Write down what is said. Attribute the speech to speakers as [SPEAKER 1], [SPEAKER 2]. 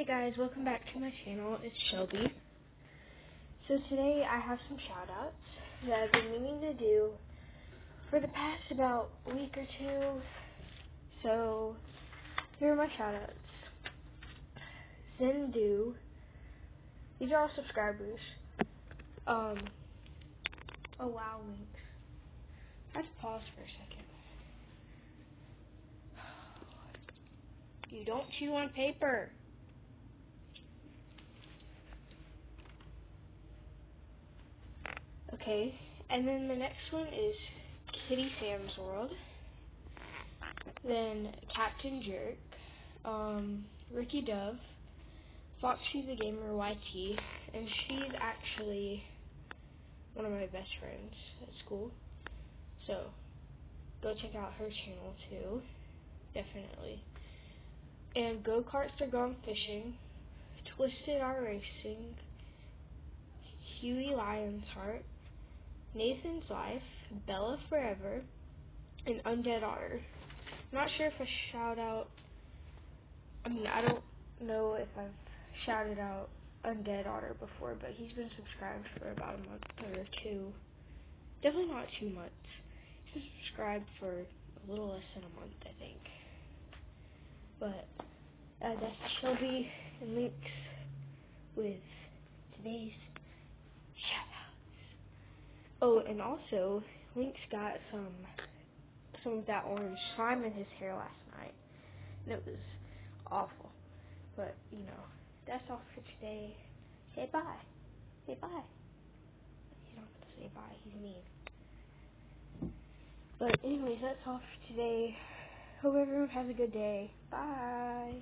[SPEAKER 1] guys, welcome back to my channel. It's Shelby. So today I have some shoutouts that I've been meaning to do for the past about week or two. So here are my shoutouts. Zindu. These are all subscribers. Oh wow, lynx. Let's pause for a second. You don't chew on paper. Okay, and then the next one is Kitty Sam's World. Then Captain Jerk, Ricky Dove, Foxy the Gamer YT, and she's actually one of my best friends at school. So go check out her channel too, definitely. And Go-Karts Are Gone Fishing, Twisted Are Racing, Huey Lionheart, Nathan's Life, Bella Forever, and Undead Otter. I'm not sure if I I don't know if I've shouted out Undead Otter before, but he's been subscribed for about a month or two. Definitely not 2 months. He's been subscribed for a little less than a month, I think. But that's Shelby and Lynx with today's shoutouts. Oh, and also, Lynx got some of that orange slime in his hair last night, and it was awful. But, that's all for today. Say bye. Say bye. He's not going to say bye. He's mean. But anyways, that's all for today. Hope everyone has a good day. Bye.